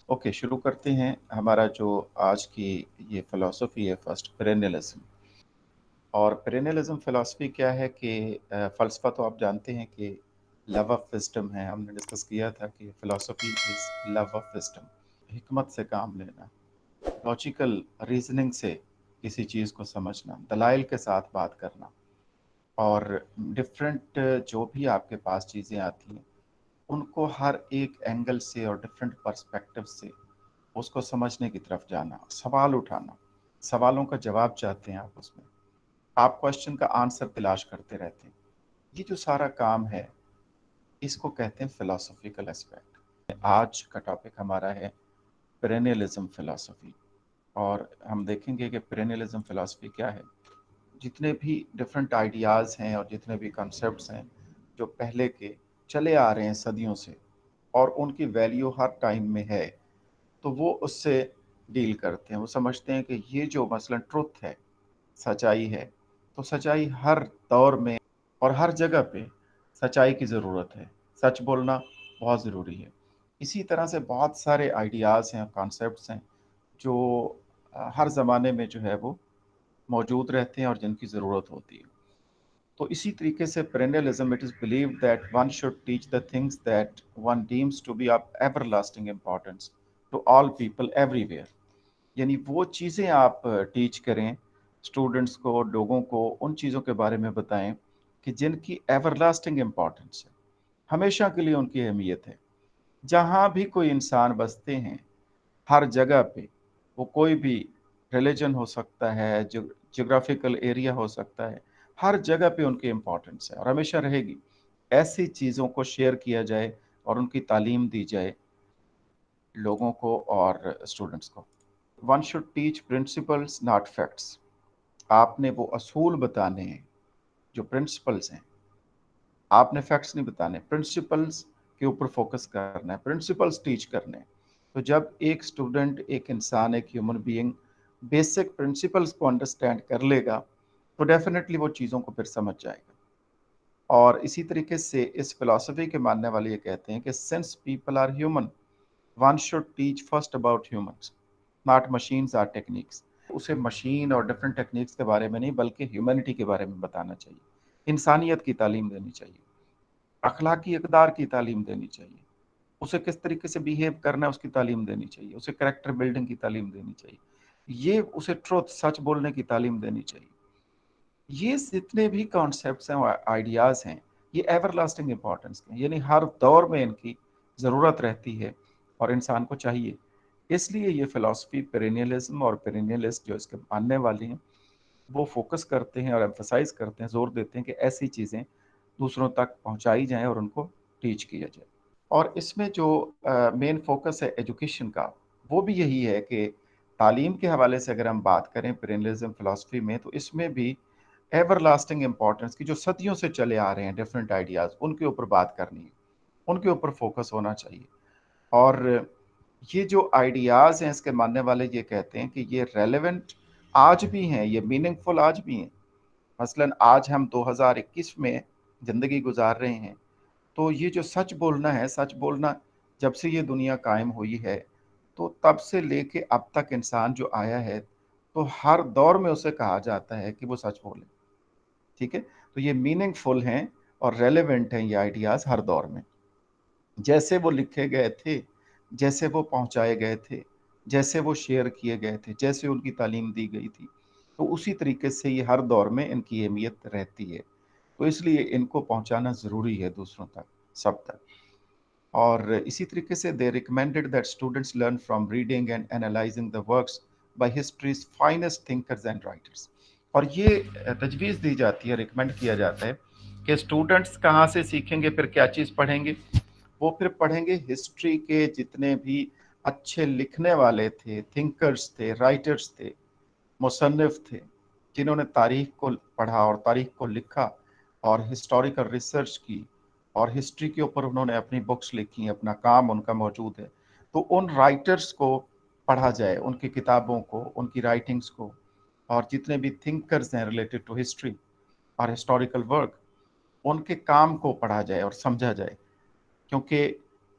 Okay, शुरू करते हैं। हमारा जो आज की ये फ़िलॉसफ़ी है फर्स्ट पेरेनियलिज़्म। और पेरेनियलिज़्म फ़िलॉसफ़ी क्या है कि फ़लसफ़ा तो आप जानते हैं कि लव ऑफ़ विज़डम है। हमने डिस्कस किया था कि philosophy is love of wisdom, हिकमत से काम लेना, लॉजिकल रीज़निंग से किसी चीज़ को समझना, दलाइल के साथ बात करना और डिफ़रेंट जो भी आपके पास चीज़ें आती हैं, उनको हर एक एंगल से और डिफ़रेंट पर्सपेक्टिव से उसको समझने की तरफ जाना, सवाल उठाना, सवालों का जवाब चाहते हैं आप उसमें। आप क्वेश्चन का आंसर तलाश करते रहते हैं। ये जो सारा काम है, इसको कहते हैं फिलॉसफिकल एस्पेक्ट। आज का टॉपिक हमारा है पेरेनियलिज्म फिलॉसफी। और हम देखेंगे कि पेरेनियलिज्म फिलॉसफी क्या है। जितने भी डिफरेंट आइडियाज़ हैं और जितने भी कॉन्सेप्ट्स हैं जो पहले के चले आ रहे हैं सदियों से, और उनकी वैल्यू हर टाइम में है, तो वो उससे डील करते हैं। वो समझते हैं कि ये जो मसलन ट्रुथ है, सच्चाई है, तो सच्चाई हर दौर में और हर जगह पे सच्चाई की ज़रूरत है। सच बोलना बहुत ज़रूरी है। इसी तरह से बहुत सारे आइडियाज़ हैं, कॉन्सेप्ट्स हैं जो हर ज़माने में जो है वो मौजूद रहते हैं और जिनकी ज़रूरत होती है। तो इसी तरीके से perennialism, it is believed that one should teach the things that one deems to be of everlasting importance to all people everywhere. यानी वो चीज़ें आप टीच करें स्टूडेंट्स को, लोगों को उन चीज़ों के बारे में बताएं कि जिनकी एवरलास्टिंग इम्पोर्टेंस है, हमेशा के लिए उनकी अहमियत है। जहाँ भी कोई इंसान बसते हैं, हर जगह पे, वो कोई भी रिलीजन हो सकता है, जोग्राफिकल एरिया हो सकता है, हर जगह पे उनकी इम्पोर्टेंस है और हमेशा रहेगी। ऐसी चीज़ों को शेयर किया जाए और उनकी तालीम दी जाए लोगों को और स्टूडेंट्स को। One should teach principles not facts. आपने वो असूल बताने हैं, जो प्रिंसिपल्स हैं। आपने फैक्ट्स नहीं बताने, प्रिंसिपल्स के ऊपर फोकस करना है, प्रिंसिपल्स टीच करने हैं। तो जब एक स्टूडेंट, एक इंसान, एक ह्यूमन बीइंग बेसिक प्रिंसिपल्स को अंडरस्टैंड कर लेगा, तो डेफिनेटली वो चीज़ों को फिर समझ जाएगा। और इसी तरीके से इस फिलॉसफी के मानने वाले ये कहते हैं कि since people are human, one should teach first about humans, not machines or techniques. उसे मशीन और डिफरेंट टेक्निक्स के बारे में नहीं, बल्कि ह्यूमैनिटी के बारे में बताना चाहिए। इंसानियत की तालीम देनी चाहिए, अखलाकी इकदार की तालीम देनी चाहिए, उसे किस तरीके से बिहेव करना है उसकी तालीम देनी चाहिए, उसे कैरेक्टर बिल्डिंग की तालीम देनी चाहिए, ये उसे ट्रुथ, सच बोलने की तालीम देनी चाहिए। ये जितने भी कॉन्सेप्ट्स हैं, आइडियाज़ हैं, ये एवरलास्टिंग इंपॉर्टेंस के हैं, यानी हर दौर में इनकी ज़रूरत रहती है और इंसान को चाहिए। इसलिए ये फ़िलॉसफ़ी पेरेनियलिज्म और पेरेनियलिस्ट जो इसके मानने वाले हैं, वो फोकस करते हैं और एम्फसाइज़ करते हैं, ज़ोर देते हैं कि ऐसी चीज़ें दूसरों तक पहुँचाई जाएँ और उनको टीच किया जाए। और इसमें जो मेन फोकस है एजुकेशन का, वो भी यही है कि तालीम के हवाले से अगर हम बात करें पेरेनियलिज्म फ़िलॉसफ़ी में, तो इसमें भी एवरलास्टिंग इम्पोर्टेंस की जो सदियों से चले आ रहे हैं डिफरेंट आइडियाज़, उनके ऊपर बात करनी है, उनके ऊपर फोकस होना चाहिए। और ये जो आइडियाज़ हैं, इसके मानने वाले ये कहते हैं कि ये रेलेवेंट आज भी हैं, ये मीनिंगफुल आज भी हैं। मसलन आज हम 2021 में ज़िंदगी गुजार रहे हैं, तो ये जो सच बोलना है, सच बोलना जब से ये दुनिया कायम हुई है, तो तब से लेके अब तक इंसान जो आया है, तो हर दौर में उसे कहा जाता है कि वो सच बोले। ठीक है? तो ये मीनिंगफुल हैं और रेलेवेंट हैं ये आइडियाज़ हर दौर में। जैसे वो लिखे गए थे, जैसे वो पहुँचाए गए थे, जैसे वो शेयर किए गए थे, जैसे उनकी तालीम दी गई थी, तो उसी तरीके से ये हर दौर में इनकी अहमियत रहती है। तो इसलिए इनको पहुँचाना ज़रूरी है दूसरों तक, सब तक। और इसी तरीके से they recommended that students learn from reading and analysing the works by history's finest thinkers and writers. और ये तजवीज़ दी जाती है, रिकमेंड किया जाता है कि स्टूडेंट्स कहाँ से सीखेंगे, फिर क्या चीज़ पढ़ेंगे। वो फिर पढ़ेंगे हिस्ट्री के जितने भी अच्छे लिखने वाले थे, थिंकर्स थे, राइटर्स थे, मुसन्निफ थे, जिन्होंने तारीख को पढ़ा और तारीख को लिखा और हिस्टोरिकल रिसर्च की और हिस्ट्री के ऊपर उन्होंने अपनी बुक्स लिखी, अपना काम उनका मौजूद है। तो उन राइटर्स को पढ़ा जाए, उनकी किताबों को, उनकी राइटिंग्स को, और जितने भी थिंकर्स हैं रिलेटेड टू हिस्ट्री और हिस्टोरिकल वर्क, उनके काम को पढ़ा जाए और समझा जाए। क्योंकि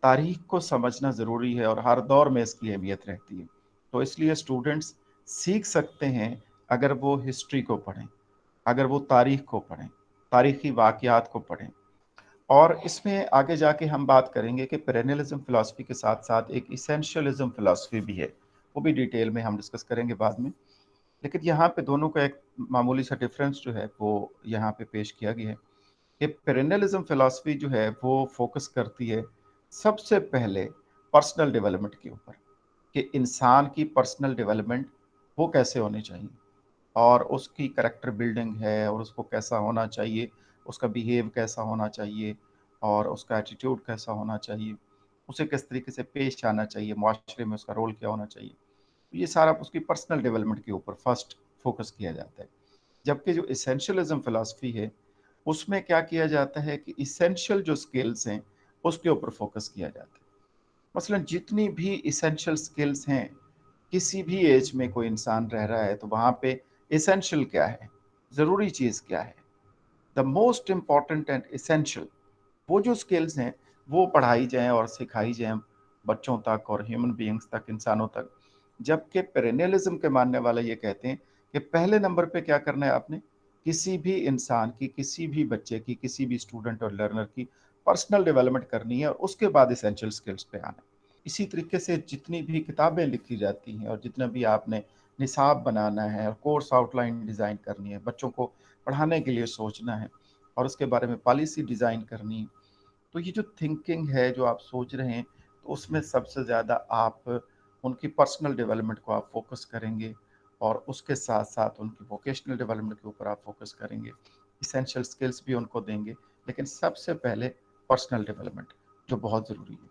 तारीख को समझना ज़रूरी है और हर दौर में इसकी अहमियत रहती है। तो इसलिए स्टूडेंट्स सीख सकते हैं अगर वो हिस्ट्री को पढ़ें, अगर वो तारीख को पढ़ें, तारीखी वाक़यात को पढ़ें। और इसमें आगे जाके हम बात करेंगे कि पेरेनियलिज़्म फ़िलॉसफ़ी के साथ-साथ एक एसेंशियलिज़्म फ़िलॉसफ़ी भी है। वो भी डिटेल में हम डिस्कस करेंगे बाद में। लेकिन यहाँ पे दोनों का एक मामूली सा डिफ़रेंस जो है वो यहाँ पे पेश किया गया है कि पेरेनियलिज़्म फ़िलॉसफ़ी जो है वो फ़ोकस करती है सबसे पहले पर्सनल डेवलपमेंट के ऊपर, कि इंसान की पर्सनल डेवलपमेंट वो कैसे होनी चाहिए और उसकी कैरेक्टर बिल्डिंग है और उसको कैसा होना चाहिए, उसका बिहेव कैसा होना चाहिए और उसका एटीट्यूड कैसा होना चाहिए, उसे किस तरीके से पेश आना चाहिए, मुआशरे में उसका रोल क्या होना चाहिए। तो ये सारा उसकी पर्सनल डेवलपमेंट के ऊपर फर्स्ट फोकस किया जाता है। जबकि जो एसेंशियलिज्म फिलॉसफी है, उसमें क्या किया जाता है कि एसेंशियल जो स्किल्स हैं, उसके ऊपर फोकस किया जाता है। मसलन जितनी भी एसेंशियल स्किल्स हैं, किसी भी एज में कोई इंसान रह रहा है, तो वहाँ पे एसेंशियल क्या है, ज़रूरी चीज़ क्या है, the most important and essential, वो जो स्किल्स हैं, वो पढ़ाई जाएँ और सिखाई जाएँ बच्चों तक और ह्यूमन बीइंग्स तक, इंसानों तक। जबकि पेरेनियलिज़्म के मानने वाले ये कहते हैं कि पहले नंबर पे क्या करना है आपने, किसी भी इंसान की, किसी भी बच्चे की, किसी भी स्टूडेंट और लर्नर की पर्सनल डेवलपमेंट करनी है और उसके बाद एसेंशियल स्किल्स पे आना है। इसी तरीके से जितनी भी किताबें लिखी जाती हैं और जितना भी आपने निसाब बनाना है और कोर्स आउटलाइन डिज़ाइन करनी है, बच्चों को पढ़ाने के लिए सोचना है और उसके बारे में पॉलिसी डिज़ाइन करनी है, तो ये जो थिंकिंग है, जो आप सोच रहे हैं, तो उसमें सबसे ज़्यादा आप उनकी पर्सनल डेवलपमेंट को आप फ़ोकस करेंगे और उसके साथ-साथ उनकी वोकेशनल डेवलपमेंट के ऊपर आप फ़ोकस करेंगे। एसेंशियल स्किल्स भी उनको देंगे, लेकिन सबसे पहले पर्सनल डेवलपमेंट, जो बहुत ज़रूरी है।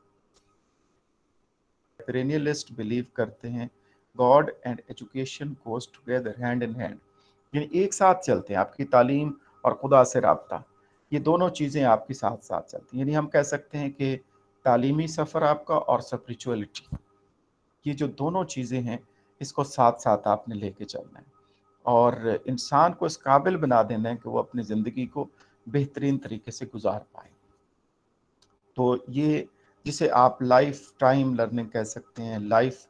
पेरेनियलिस्ट बिलीव करते हैं God and education goes together hand in hand, यानी एक साथ चलते हैं, आपकी तालीम और खुदा से राब्ता, ये दोनों चीज़ें आपकी साथ-साथ चलती हैं। यानी हम कह सकते हैं कि तालीमी सफ़र आपका और स्पिरिचुअलिटी, ये जो दोनों चीज़ें हैं, इसको साथ-साथ आपने लेके चलना है और इंसान को इस काबिल बना देना है कि वो अपनी ज़िंदगी को बेहतरीन तरीके से गुज़ार पाए। तो ये जिसे आप लाइफ़ टाइम लर्निंग कह सकते हैं, लाइफ़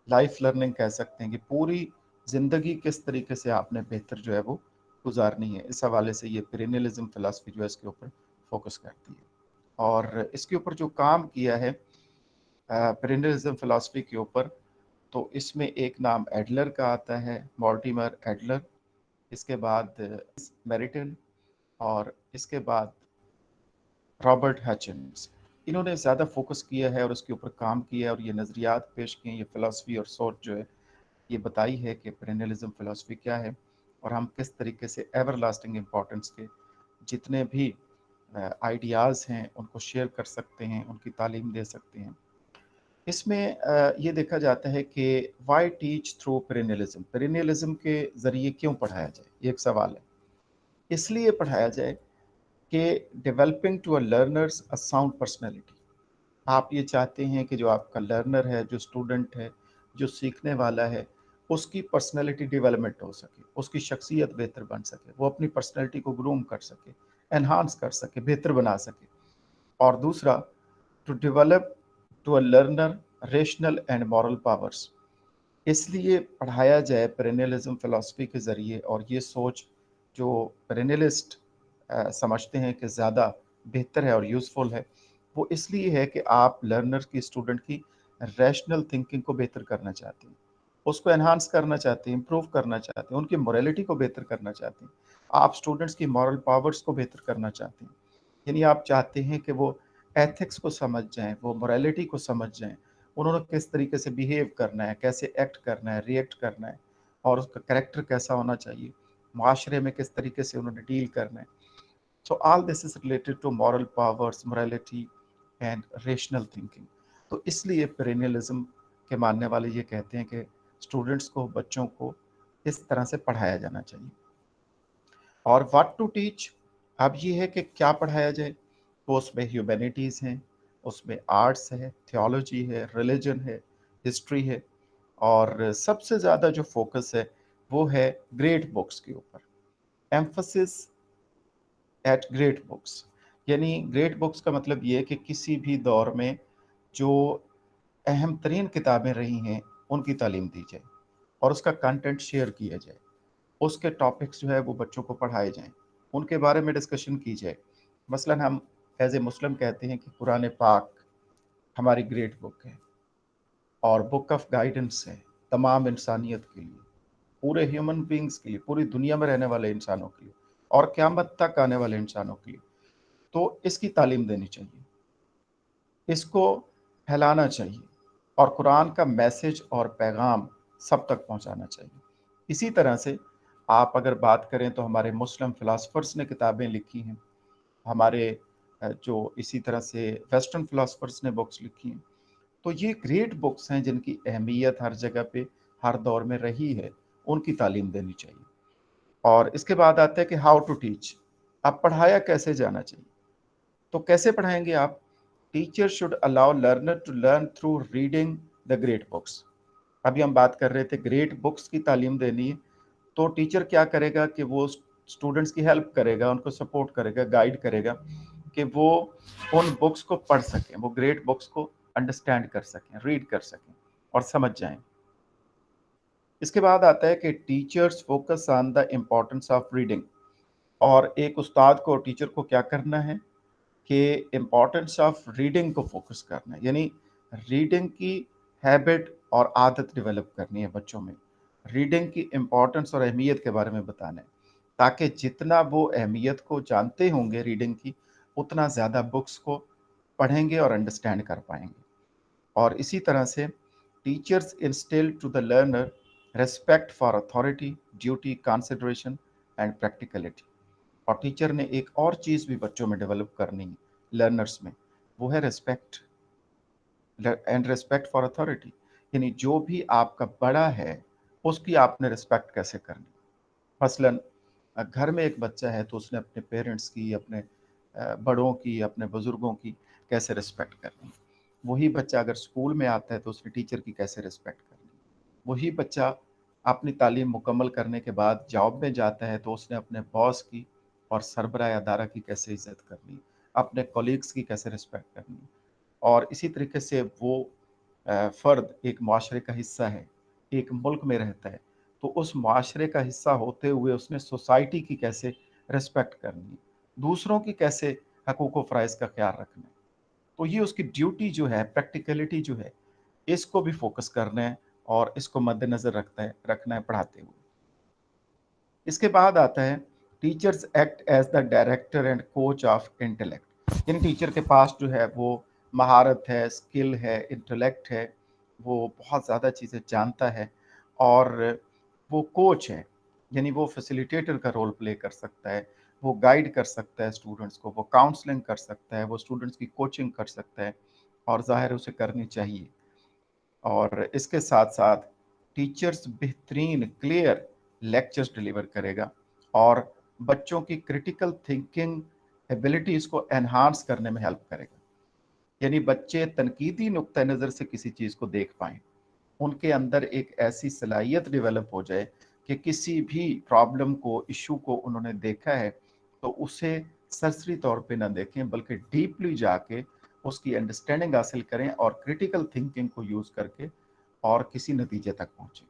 लाइफ लर्निंग कह सकते हैं कि पूरी ज़िंदगी किस तरीके से आपने बेहतर जो है वो गुज़ारनी है। इस हवाले से ये पेरेनियलिज़्म फ़िलॉसफ़ी जो है इसके ऊपर फ़ोकस करती है। और इसके ऊपर जो काम किया है पेरेनियलिज़्म फ़िलॉसफ़ी के ऊपर, तो इसमें एक नाम एडलर का आता है, मॉर्टिमर एडलर, इसके बाद मेरिटन और इसके बाद रॉबर्ट हचिंस। इन्होंने ज़्यादा फ़ोकस किया है और उसके ऊपर काम किया है और ये नज़रियात पेश किए हैं, ये फ़िलॉसफ़ी और सोच जो है ये बताई है कि पेरेनियलिज्म फ़िलॉसफ़ी क्या है और हम किस तरीके से एवरलास्टिंग इम्पोर्टेंस के जितने भी आइडियाज़ हैं उनको शेयर कर सकते हैं, उनकी तालीम दे सकते हैं। इसमें ये देखा जाता है कि व्हाई टीच थ्रू पेरेनियलिज्म, पेरेनियलिज्म के ज़रिए क्यों पढ़ाया जाए, ये एक सवाल है। इसलिए पढ़ाया जाए कि developing to a learners a sound personality, आप ये चाहते हैं कि जो आपका लर्नर है, जो स्टूडेंट है, जो सीखने वाला है, उसकी पर्सनैलिटी डेवलपमेंट हो सके, उसकी शख्सियत बेहतर बन सके, वो अपनी पर्सनैलिटी को ग्रूम कर सके, एनहांस कर सके, बेहतर बना सके। और दूसरा, to develop to a learner rational and moral powers, इसलिए पढ़ाया जाए पेरेनियलिज्म फ़िलॉसफ़ी के ज़रिए और ये सोच जो पेरेनियलिस्ट समझते हैं कि ज़्यादा बेहतर है और यूज़फुल है, वो इसलिए है कि आप लर्नर की, स्टूडेंट की रैशनल थिंकिंग को बेहतर करना चाहते हैं। उसको एनहांस करना चाहते हैं, इम्प्रूव करना चाहते हैं, उनकी मोरालिटी को बेहतर करना चाहते हैं। आप स्टूडेंट्स की मॉरल पावर्स को बेहतर करना चाहते हैं। यानी आप चाहते हैं कि वो एथिक्स को समझ जाएँ, वो मोरालिटी को समझ जाएँ, उन्होंने किस तरीके से बिहेव करना है, कैसे एक्ट करना है, रिएक्ट करना है और उसका कैरेक्टर कैसा होना चाहिए, मुआशरे में किस तरीके से उन्होंने डील करना है। So all this is related to moral powers, morality and rational thinking. तो इसलिए पेरेनियलिज्म के मानने वाले ये कहते हैं कि स्टूडेंट्स को, बच्चों को इस तरह से पढ़ाया जाना चाहिए। और व्हाट टू टीच, अब ये है कि क्या पढ़ाया जाए, तो उसमें ह्यूमैनिटीज़ हैं, उसमें आर्ट्स है, थियोलॉजी है, रिलीजन है, हिस्ट्री है और सबसे ज़्यादा जो फोकस है वो है ग्रेट बुक्स के ऊपर, एम्फसिस एट ग्रेट बुक्स। यानी ग्रेट बुक्स का मतलब ये है कि किसी भी दौर में जो अहम तरीन किताबें रही हैं उनकी तालीम दी जाए और उसका कंटेंट शेयर किया जाए। उसके टॉपिक्स जो है वो बच्चों को पढ़ाए जाएँ, उनके बारे में डिस्कशन की जाए। मसलन हम एज़ ए मुस्लिम कहते हैं कि कुरान पाक हमारी ग्रेट बुक है और बुक ऑफ गाइडेंस है तमाम इंसानियत के लिए, पूरे ह्यूमन बीइंग्स के लिए, पूरी दुनिया में रहने वाले इंसानों के लिए और क़यामत तक आने वाले इंसानों के लिए। तो इसकी तालीम देनी चाहिए, इसको फैलाना चाहिए और कुरान का मैसेज और पैगाम सब तक पहुंचाना चाहिए। इसी तरह से आप अगर बात करें तो हमारे मुस्लिम फ़िलासफ़र्स ने किताबें लिखी हैं, हमारे जो इसी तरह से वेस्टर्न फ़िलासफ़र्स ने बुक्स लिखी हैं। तो ये ग्रेट बुक्स हैं जिनकी अहमियत हर जगह पे, हर दौर में रही है, उनकी तालीम देनी चाहिए। और इसके बाद आता है कि हाउ टू टीच, अब पढ़ाया कैसे जाना चाहिए? तो कैसे पढ़ाएँगे आप? Teacher should allow learner to learn through reading the great books. अभी हम बात कर रहे थे ग्रेट बुक्स की तालीम देनी है, तो टीचर क्या करेगा कि वो स्टूडेंट्स की हेल्प करेगा, उनको सपोर्ट करेगा, गाइड करेगा कि वो उन बुक्स को पढ़ सकें, वो ग्रेट बुक्स को अंडरस्टैंड कर सकें, रीड कर सकें और समझ जाएँ। इसके बाद आता है कि teachers focus on the importance of reading और एक उस्ताद को, टीचर को क्या करना है कि इम्पोर्टेंस ऑफ रीडिंग को फोकस करना है, यानी रीडिंग की हैबिट और आदत डेवलप करनी है बच्चों में। रीडिंग की इम्पोर्टेंस और अहमियत के बारे में बताना है, ताकि जितना वो अहमियत को जानते होंगे रीडिंग की, उतना ज़्यादा बुक्स को पढ़ेंगे और अंडरस्टैंड कर पाएंगे। और इसी तरह से teachers instil to the learner respect for authority, duty, consideration and practicality. और टीचर ने एक और चीज़ भी बच्चों में डेवलप करनी है, लर्नर्स में, वो है respect and respect for authority, यानी जो भी आपका बड़ा है उसकी आपने रिस्पेक्ट कैसे करनी। मसलन घर में एक बच्चा है तो उसने अपने पेरेंट्स की, अपने बड़ों की, अपने बुज़ुर्गों की कैसे रिस्पेक्ट करनी। वही बच्चा अगर स्कूल में आता है तो उसने टीचर की कैसे रिस्पेक्ट करनी। वही बच्चा अपनी तालीम मुकम्मल करने के बाद जॉब में जाता है तो उसने अपने बॉस की और सरबराह अदारा की कैसे इज़्ज़त करनी, अपने कलीग्स की कैसे रिस्पेक्ट करनी। और इसी तरीके से वो फ़र्द एक माशरे का हिस्सा है, एक मुल्क में रहता है, तो उस माशरे का हिस्सा होते हुए उसने सोसाइटी की कैसे रिस्पेक्ट करनी है, दूसरों की कैसे हकूक़ व फ़राइज़ का ख़्याल रखना है। तो ये उसकी ड्यूटी जो है, प्रैक्टिकलिटी जो है, इसको भी फ़ोकस करना है और इसको मद्देनज़र रखना है पढ़ाते हुए। इसके बाद आता है teachers act as the director and coach of intellect. यानी टीचर के पास जो है वो महारत है, स्किल है, इंटेलेक्ट है, वो बहुत ज़्यादा चीज़ें जानता है और वो कोच है, यानी वो फैसिलिटेटर का रोल प्ले कर सकता है, वो गाइड कर सकता है स्टूडेंट्स को, वो काउंसलिंग कर सकता है, वो स्टूडेंट्स की कोचिंग कर सकता है और ज़ाहिर है उसे करनी चाहिए। और इसके साथ-साथ टीचर्स बेहतरीन क्लियर लेक्चर्स डिलीवर करेगा और बच्चों की क्रिटिकल थिंकिंग एबिलिटीज़ को एनहांस करने में हेल्प करेगा। यानी बच्चे तनकीदी नुक्ता नज़र से किसी चीज़ को देख पाएँ। उनके अंदर एक ऐसी सलाहियत डेवलप हो जाए कि किसी भी प्रॉब्लम को, इश्यू को उन्होंने देखा है, तो उसे सरसरी तौर पे ना देखें बल्कि डीपली जाके उसकी अंडरस्टैंडिंग हासिल करें और क्रिटिकल थिंकिंग को यूज़ करके और किसी नतीजे तक पहुँचे।